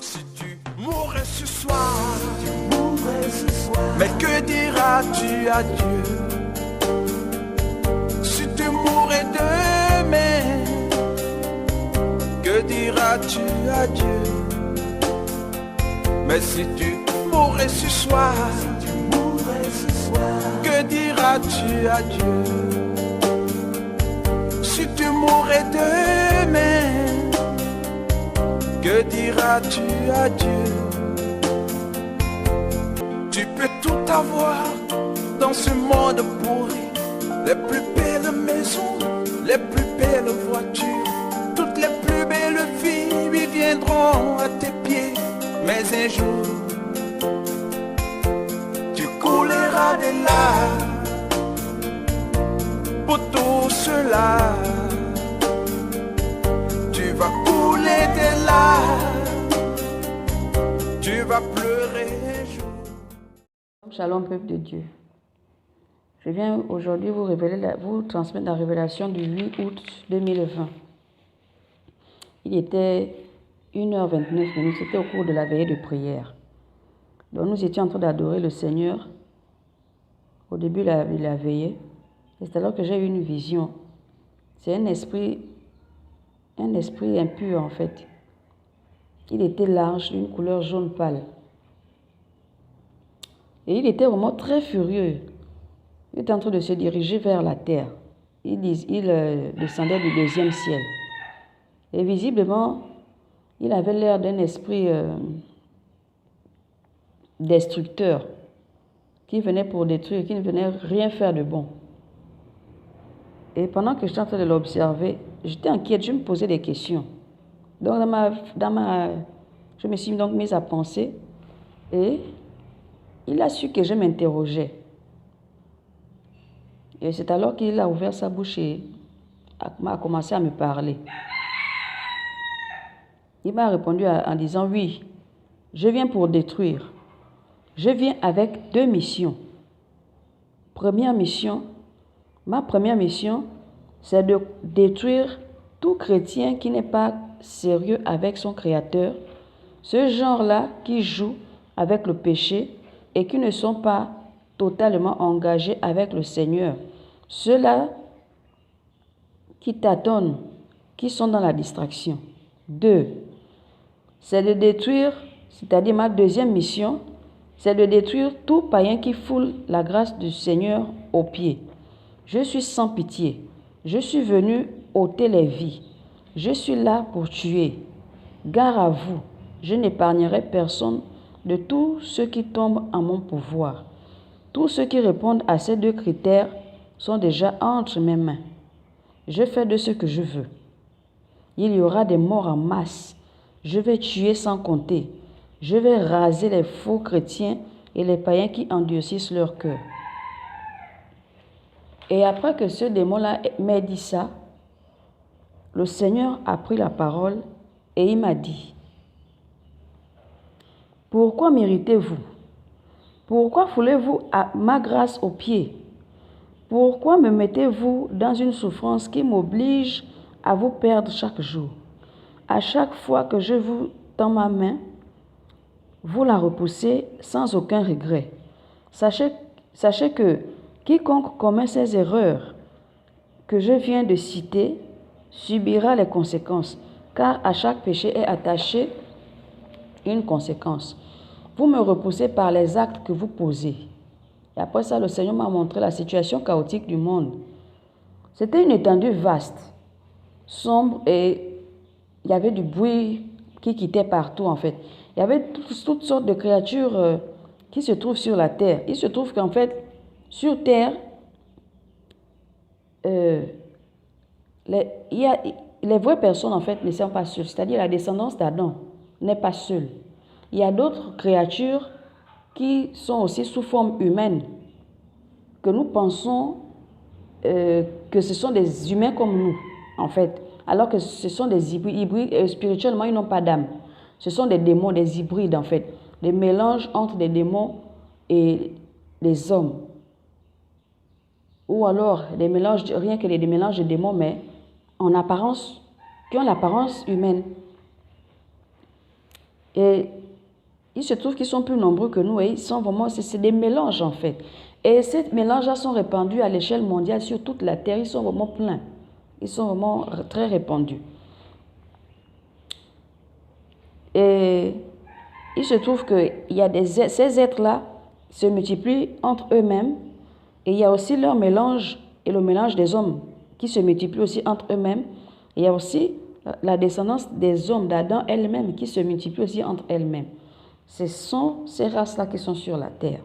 Si tu mourrais ce soir, mais que diras-tu à Dieu? Si tu mourrais demain, que diras-tu à Dieu? Mais si tu mourrais ce soir, que diras-tu à Dieu? Si tu mourrais demain, que diras-tu à Dieu? Tu peux tout avoir dans ce monde pourri, les plus belles maisons, les plus belles voitures, toutes les plus belles filles lui viendront à tes pieds. Mais un jour, tu couleras de larmes pour tout cela. Tu vas couler de larmes, tu vas pleurer un jour. Shalom, peuple de Dieu. Je viens aujourd'hui vous transmettre la révélation du 8 août 2020. Il était 1h29, c'était au cours de la veillée de prière. Donc nous étions en train d'adorer le Seigneur au début de la veillée. Et c'est alors que j'ai eu une vision. C'est un esprit impur en fait. Il était large, d'une couleur jaune pâle. Et il était vraiment très furieux. Il était en train de se diriger vers la terre. Il descendait du deuxième ciel. Et visiblement, il avait l'air d'un esprit destructeur qui venait pour détruire, qui ne venait rien faire de bon. Et pendant que j'étais en train de l'observer, j'étais inquiète, je me posais des questions. Donc je me suis donc mise à penser et il a su que je m'interrogeais. Et c'est alors qu'il a ouvert sa bouche et a commencé à me parler. Il m'a répondu en disant, oui, je viens pour détruire. Je viens avec 2 missions. Ma première mission, c'est de détruire tout chrétien qui n'est pas sérieux avec son Créateur, ce genre-là qui joue avec le péché et qui ne sont pas totalement engagés avec le Seigneur. Ceux-là qui tâtonnent, qui sont dans la distraction. 2, c'est de détruire, c'est-à-dire ma deuxième mission, c'est de détruire tout païen qui foule la grâce du Seigneur aux pieds. Je suis sans pitié. Je suis venu ôter les vies. Je suis là pour tuer. Gare à vous, je n'épargnerai personne de tous ceux qui tombent en mon pouvoir. Tous ceux qui répondent à ces 2 critères sont déjà entre mes mains. Je fais de ce que je veux. Il y aura des morts en masse. Je vais tuer sans compter. Je vais raser les faux chrétiens et les païens qui endurcissent leur cœur. Et après que ce démon-là m'ait dit ça, le Seigneur a pris la parole et il m'a dit, « Pourquoi m'irritez-vous? Pourquoi foulez-vous à ma grâce aux pieds? Pourquoi me mettez-vous dans une souffrance qui m'oblige à vous perdre chaque jour? À chaque fois que je vous tends ma main, vous la repoussez sans aucun regret. Sachez que quiconque commet ces erreurs que je viens de citer subira les conséquences, car à chaque péché est attaché une conséquence. Vous me repoussez par les actes que vous posez. » Et après ça, le Seigneur m'a montré la situation chaotique du monde. C'était une étendue vaste, sombre, et il y avait du bruit qui quittait partout en fait. Il y avait toutes sortes de créatures qui se trouvent sur la terre. Il se trouve qu'en fait, sur terre, les vraies personnes en fait ne sont pas seules. C'est-à-dire la descendance d'Adam n'est pas seule. Il y a d'autres créatures qui sont aussi sous forme humaine, que nous pensons que ce sont des humains comme nous, en fait. Alors que ce sont des hybrides, spirituellement, ils n'ont pas d'âme. Ce sont des démons, des hybrides, en fait. Des mélanges entre des démons et des hommes. Ou alors, des mélanges, rien que des mélanges de démons, mais en apparence, qui ont l'apparence humaine. Et il se trouve qu'ils sont plus nombreux que nous et ils sont vraiment, c'est des mélanges en fait. Et ces mélanges-là sont répandus à l'échelle mondiale sur toute la terre. Ils sont vraiment pleins. Ils sont vraiment très répandus. Et il se trouve que ces êtres-là se multiplient entre eux-mêmes. Et il y a aussi leur mélange et le mélange des hommes qui se multiplient aussi entre eux-mêmes. Et il y a aussi la descendance des hommes d'Adam elles-mêmes qui se multiplient aussi entre elles-mêmes. Ce sont ces races-là qui sont sur la terre.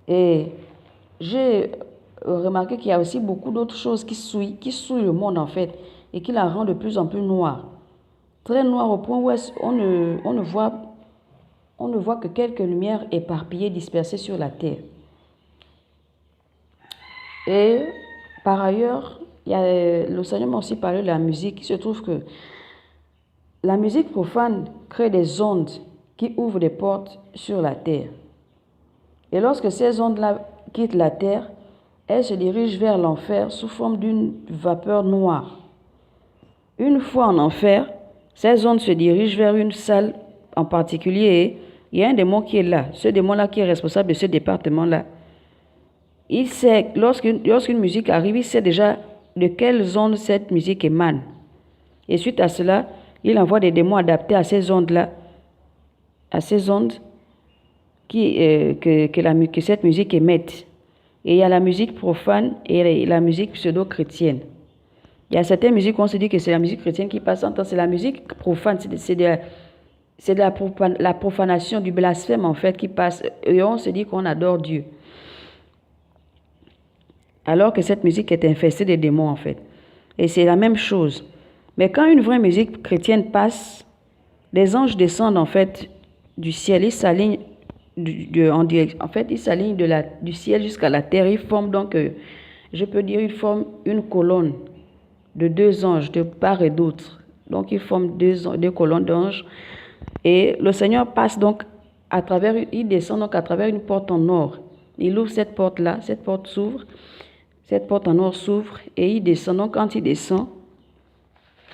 Et j'ai remarqué qu'il y a aussi beaucoup d'autres choses qui souillent le monde en fait et qui la rendent de plus en plus noire. Très noire au point où on ne voit que quelques lumières éparpillées, dispersées sur la terre. Et par ailleurs, le Seigneur m'a aussi parlé de la musique. Il se trouve que la musique profane crée des ondes qui ouvrent des portes sur la terre. Et lorsque ces ondes-là quittent la terre, elles se dirigent vers l'enfer sous forme d'une vapeur noire. Une fois en enfer, ces ondes se dirigent vers une salle en particulier et il y a un démon qui est là. Ce démon-là qui est responsable de ce département-là. Il sait, lorsqu'une musique arrive, il sait déjà de quelles ondes cette musique émane. Et suite à cela, il envoie des démons adaptés à ces ondes-là, à ces ondes que cette musique émette. Et il y a la musique profane et la musique pseudo-chrétienne. Il y a certaines musiques où on se dit que c'est la musique chrétienne qui passe en temps, c'est la musique profane, c'est de la profanation, du blasphème en fait qui passe. Et on se dit qu'on adore Dieu. Alors que cette musique est infestée de démons en fait. Et c'est la même chose. Mais quand une vraie musique chrétienne passe, les anges descendent en fait du ciel, ils s'alignent ils s'alignent du ciel jusqu'à la terre. Ils forment donc, je peux dire, ils forment une colonne de 2 anges de part et d'autre. Donc ils forment 2 colonnes d'anges. Et le Seigneur passe donc il descend donc à travers une porte en or. Il ouvre cette porte-là, cette porte s'ouvre, cette porte en or s'ouvre et il descend. Donc quand il descend,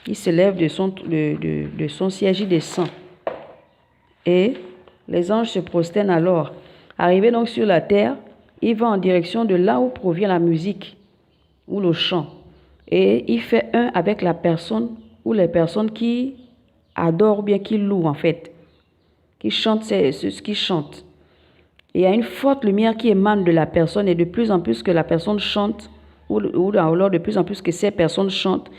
il se lève de son siège, il descend. Et les anges se prosternent alors. Arrivé donc sur la terre, il va en direction de là où provient la musique ou le chant. Et il fait un avec la personne ou les personnes qui adorent ou bien qui louent en fait, qui chantent ce qu'ils chantent. Et il y a une forte lumière qui émane de la personne et de plus en plus que la personne chante ou alors de plus en plus que ces personnes chantent,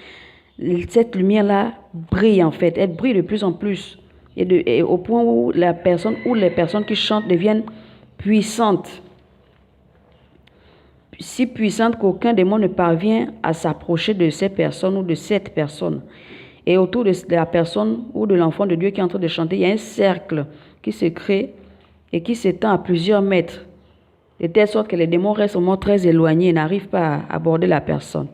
cette lumière-là brille en fait, elle brille de plus en plus. Et au point où la personne ou les personnes qui chantent deviennent puissantes. Si puissantes qu'aucun démon ne parvient à s'approcher de ces personnes ou de cette personne. Et autour de la personne ou de l'enfant de Dieu qui est en train de chanter, il y a un cercle qui se crée et qui s'étend à plusieurs mètres. De telle sorte que les démons restent vraiment très éloignés et n'arrivent pas à aborder la personne.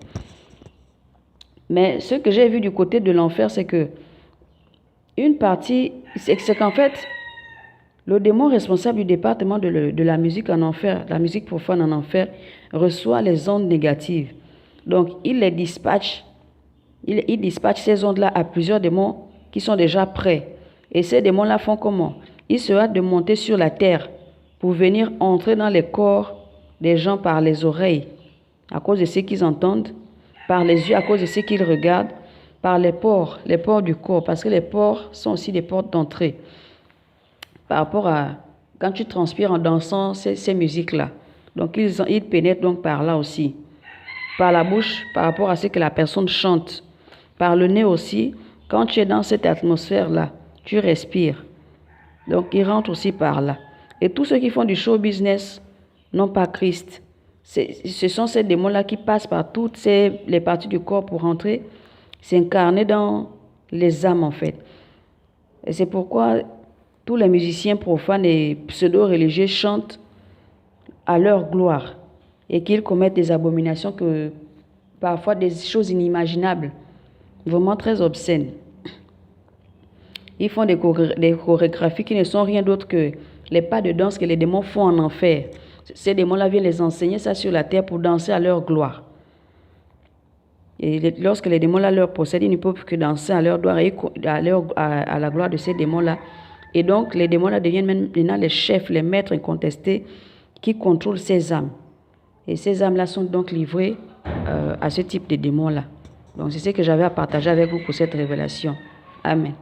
Mais ce que j'ai vu du côté de l'enfer, c'est que une partie, c'est qu'en fait, le démon responsable du département de la musique en enfer, la musique profane en enfer, reçoit les ondes négatives. Donc, il les dispatche, il dispatche ces ondes-là à plusieurs démons qui sont déjà prêts. Et ces démons-là font comment? Ils se hâtent de monter sur la terre pour venir entrer dans les corps des gens par les oreilles, à cause de ce qu'ils entendent, par les yeux, à cause de ce qu'ils regardent, par les pores du corps, parce que les pores sont aussi des portes d'entrée. Par rapport à quand tu transpires en dansant ces musiques-là. Donc, ils pénètrent donc par là aussi. Par la bouche, par rapport à ce que la personne chante. Par le nez aussi, quand tu es dans cette atmosphère-là, tu respires. Donc, ils rentrent aussi par là. Et tous ceux qui font du show business n'ont pas Christ. Ce sont ces démons-là qui passent par toutes les parties du corps pour rentrer, s'incarner dans les âmes en fait. Et c'est pourquoi tous les musiciens profanes et pseudo-religieux chantent à leur gloire et qu'ils commettent des abominations, parfois des choses inimaginables, vraiment très obscènes. Ils font des chorégraphies qui ne sont rien d'autre que les pas de danse que les démons font en enfer. Ces démons-là viennent les enseigner ça sur la terre pour danser à leur gloire. Et lorsque les démons-là leur possèdent, ils ne peuvent que danser à leur gloire et à la gloire de ces démons-là. Et donc, les démons-là deviennent maintenant les chefs, les maîtres incontestés qui contrôlent ces âmes. Et ces âmes-là sont donc livrées à ce type de démons-là. Donc, c'est ce que j'avais à partager avec vous pour cette révélation. Amen.